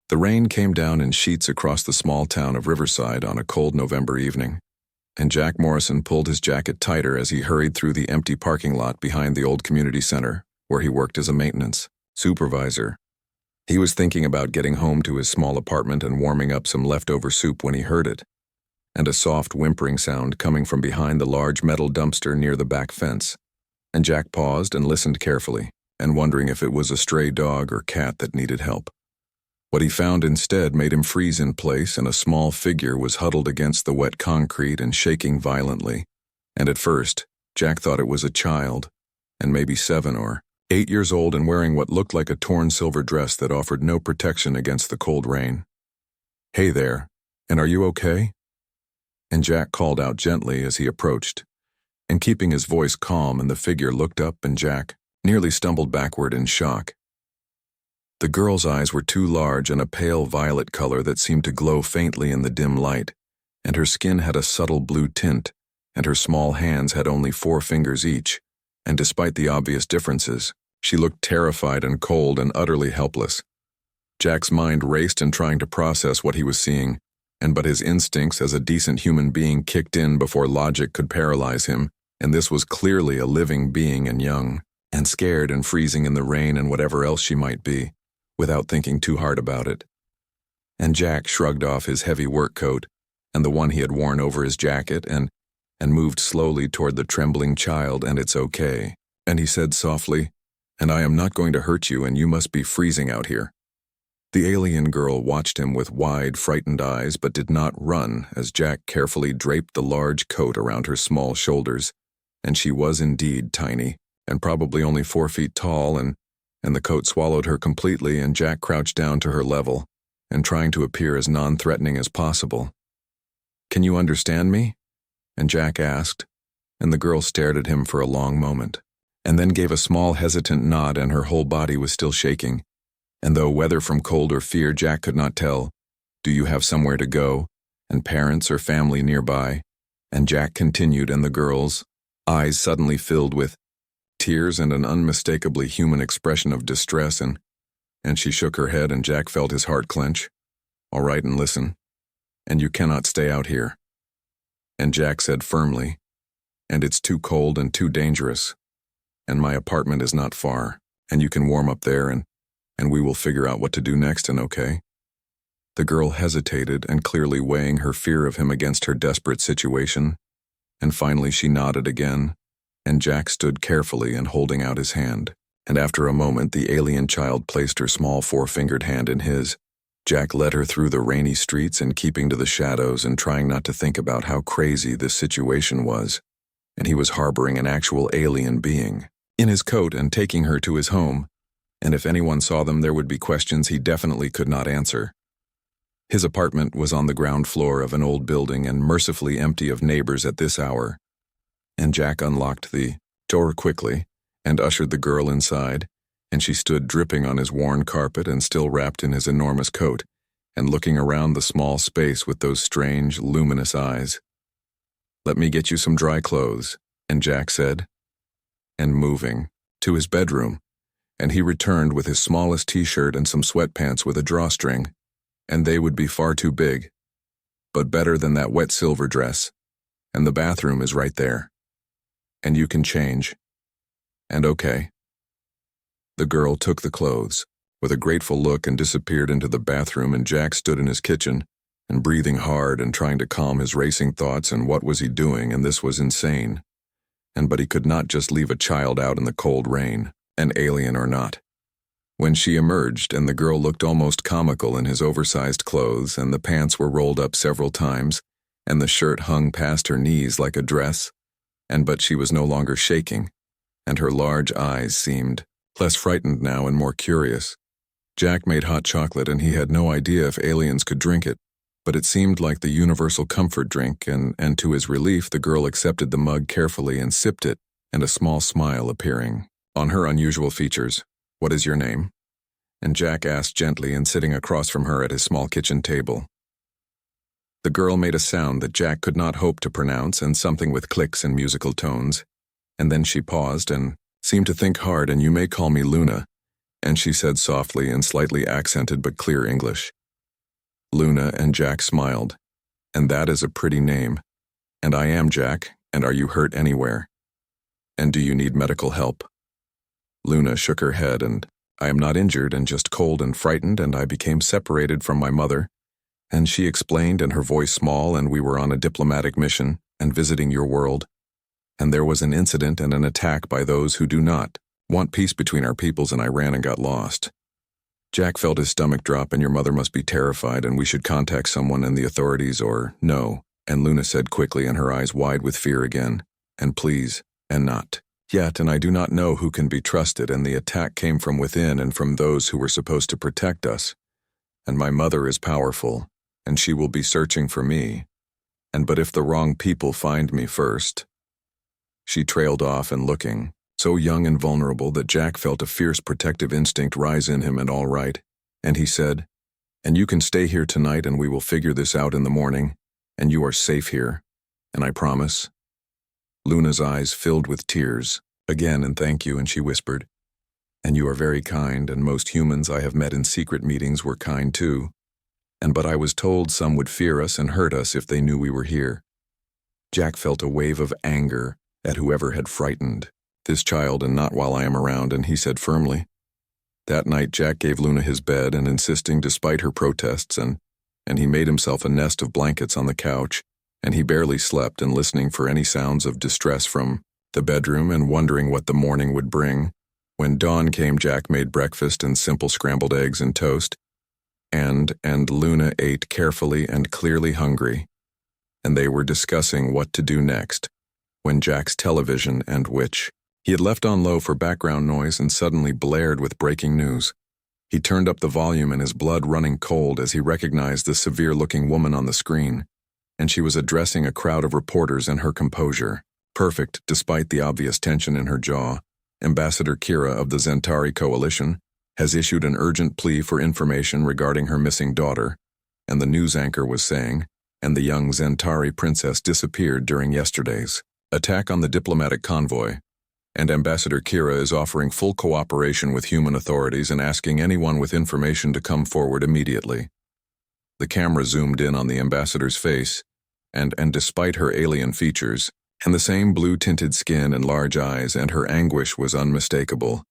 The rain came down in sheets across the small town of Riverside on a cold November evening, and Jack Morrison pulled his jacket tighter as he hurried through the empty parking lot behind the old community center, where he worked as a maintenance supervisor. He was thinking about getting home to his small apartment and warming up some leftover soup when he heard it, and a soft whimpering sound coming from behind the large metal dumpster near the back fence. And Jack paused and listened carefully, and wondering if it was a stray dog or cat that needed help. What he found instead made him freeze in place, and a small figure was huddled against the wet concrete and shaking violently. And at first, Jack thought it was a child, and maybe 7 or 8 years old and wearing what looked like a torn silver dress that offered no protection against the cold rain. "Hey there, and are you okay?" And Jack called out gently as he approached, and keeping his voice calm, and the figure looked up, and Jack nearly stumbled backward in shock. The girl's eyes were too large and a pale violet color that seemed to glow faintly in the dim light, and her skin had a subtle blue tint, and her small hands had only 4 fingers each, and despite the obvious differences, she looked terrified and cold and utterly helpless. Jack's mind raced in trying to process what he was seeing, but his instincts as a decent human being kicked in before logic could paralyze him, and this was clearly a living being and young, and scared and freezing in the rain and whatever else she might be, without thinking too hard about it. And Jack shrugged off his heavy work coat and the one he had worn over his jacket and moved slowly toward the trembling child. "And it's okay," and he said softly, "and I am not going to hurt you, and you must be freezing out here." The alien girl watched him with wide, frightened eyes but did not run as Jack carefully draped the large coat around her small shoulders, and she was indeed tiny, and probably only 4 feet tall, and the coat swallowed her completely, and Jack crouched down to her level, and trying to appear as non-threatening as possible. "Can you understand me?" and Jack asked, and the girl stared at him for a long moment, and then gave a small hesitant nod, and her whole body was still shaking, and though whether from cold or fear Jack could not tell, "Do you have somewhere to go, and parents or family nearby?" And Jack continued, and the girl's eyes suddenly filled with tears and an unmistakably human expression of distress, and she shook her head, and Jack felt his heart clench. "All right, and listen. And you cannot stay out here." And Jack said firmly, "And it's too cold and too dangerous. And my apartment is not far, and you can warm up there, and we will figure out what to do next, and okay?" The girl hesitated, and clearly weighing her fear of him against her desperate situation, and finally she nodded again, and Jack stood carefully and holding out his hand, and after a moment the alien child placed her small 4-fingered hand in his. Jack led her through the rainy streets and keeping to the shadows and trying not to think about how crazy this situation was, and he was harboring an actual alien being in his coat and taking her to his home, and if anyone saw them there would be questions he definitely could not answer. His apartment was on the ground floor of an old building and mercifully empty of neighbors at this hour, and Jack unlocked the door quickly and ushered the girl inside, and she stood dripping on his worn carpet and still wrapped in his enormous coat, and looking around the small space with those strange, luminous eyes. "Let me get you some dry clothes," and Jack said, and moving to his bedroom, and he returned with his smallest t-shirt and some sweatpants with a drawstring, and they would be far too big, but better than that wet silver dress, and the bathroom is right there. And you can change. And okay. The girl took the clothes, with a grateful look, and disappeared into the bathroom, and Jack stood in his kitchen, and breathing hard and trying to calm his racing thoughts, and what was he doing, and this was insane. But he could not just leave a child out in the cold rain, an alien or not. When she emerged, and the girl looked almost comical in his oversized clothes, and the pants were rolled up several times, and the shirt hung past her knees like a dress, but she was no longer shaking, and her large eyes seemed less frightened now and more curious. Jack made hot chocolate, and he had no idea if aliens could drink it, but it seemed like the universal comfort drink, and to his relief the girl accepted the mug carefully and sipped it, and a small smile appearing on her unusual features. "What is your name?" and Jack asked gently, and sitting across from her at his small kitchen table. The girl made a sound that Jack could not hope to pronounce, and something with clicks and musical tones, and then she paused and seemed to think hard. "And you may call me Luna, and she said softly in slightly accented but clear English. Luna and Jack smiled. And that is a pretty name. And I am Jack, and are you hurt anywhere? And do you need medical help? Luna shook her head, and I am not injured and just cold and frightened, and I became separated from my mother. And she explained, and her voice small, and we were on a diplomatic mission and visiting your world. And there was an incident and an attack by those who do not want peace between our peoples, and I ran and got lost. Jack felt his stomach drop, and your mother must be terrified, and we should contact someone and the authorities or no. And Luna said quickly, and her eyes wide with fear again, and please, and not yet, and I do not know who can be trusted, and the attack came from within and from those who were supposed to protect us. And my mother is powerful, and she will be searching for me. And but if the wrong people find me first. She trailed off and looking, so young and vulnerable that Jack felt a fierce protective instinct rise in him, and all right. And he said, and you can stay here tonight and we will figure this out in the morning, and you are safe here, and I promise. Luna's eyes filled with tears, again, and thank you, and she whispered, and you are very kind, and most humans I have met in secret meetings were kind too. And but I was told some would fear us and hurt us if they knew we were here. Jack felt a wave of anger at whoever had frightened this child, and not while I am around, and he said firmly. That night Jack gave Luna his bed, and insisting despite her protests, and he made himself a nest of blankets on the couch, and he barely slept, and listening for any sounds of distress from the bedroom and wondering what the morning would bring. When dawn came, Jack made breakfast and simple scrambled eggs and toast, and Luna ate carefully and clearly hungry, and they were discussing what to do next, when Jack's television, and which he had left on low for background noise, and suddenly blared with breaking news. He turned up the volume, and his blood running cold as he recognized the severe-looking woman on the screen, and she was addressing a crowd of reporters, and her composure, perfect despite the obvious tension in her jaw. Ambassador Kira of the Zentari Coalition has issued an urgent plea for information regarding her missing daughter, and the news anchor was saying, and the young Zentari princess disappeared during yesterday's attack on the diplomatic convoy, and Ambassador Kira is offering full cooperation with human authorities and asking anyone with information to come forward immediately. The camera zoomed in on the ambassador's face, and despite her alien features, and the same blue-tinted skin and large eyes, and her anguish was unmistakable,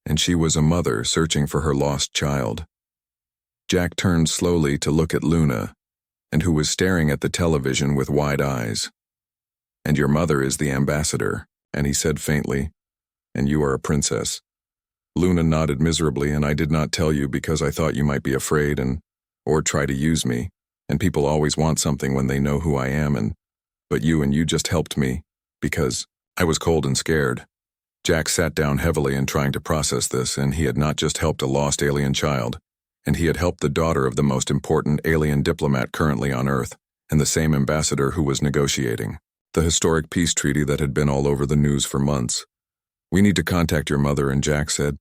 and she was a mother searching for her lost child. Jack turned slowly to look at Luna, and who was staring at the television with wide eyes. And your mother is the ambassador, and he said faintly, and you are a princess. Luna nodded miserably, and I did not tell you because I thought you might be afraid or try to use me, and people always want something when they know who I am, but you just helped me, because I was cold and scared. Jack sat down heavily in trying to process this, and he had not just helped a lost alien child, and he had helped the daughter of the most important alien diplomat currently on Earth, and the same ambassador who was negotiating the historic peace treaty that had been all over the news for months. We need to contact your mother, and Jack said,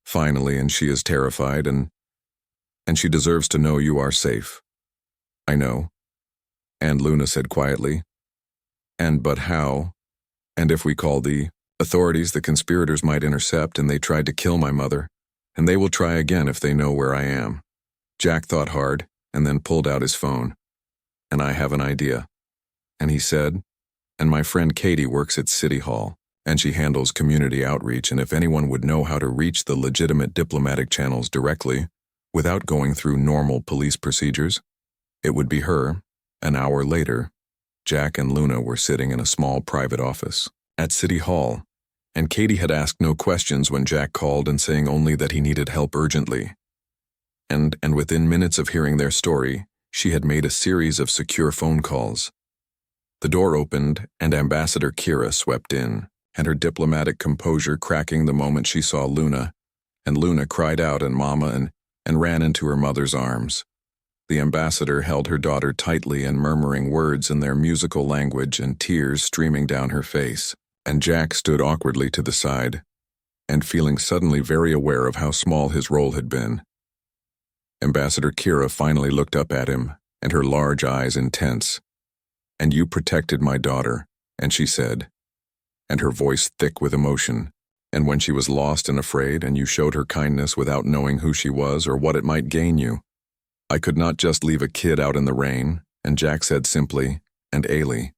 finally, and she is terrified, and she deserves to know you are safe. I know. And Luna said quietly, but how? And if we call the authorities, the conspirators might intercept, and they tried to kill my mother, and they will try again if they know where I am. Jack thought hard, and then pulled out his phone. And I have an idea. And he said, and my friend Katie works at City Hall, and she handles community outreach, and if anyone would know how to reach the legitimate diplomatic channels directly, without going through normal police procedures, it would be her. An hour later, Jack and Luna were sitting in a small private office at City Hall, and Katie had asked no questions when Jack called, and saying only that he needed help urgently. And within minutes of hearing their story, she had made a series of secure phone calls. The door opened, and Ambassador Kira swept in, and her diplomatic composure cracking the moment she saw Luna, and Luna cried out, and Mama, and ran into her mother's arms. The ambassador held her daughter tightly and murmuring words in their musical language, and tears streaming down her face, and Jack stood awkwardly to the side, and feeling suddenly very aware of how small his role had been. Ambassador Kira finally looked up at him, and her large eyes intense. And you protected my daughter, and she said, and her voice thick with emotion, And when she was lost and afraid and you showed her kindness without knowing who she was or what it might gain you. I could not just leave a kid out in the rain, and Jack said simply, and Ailey,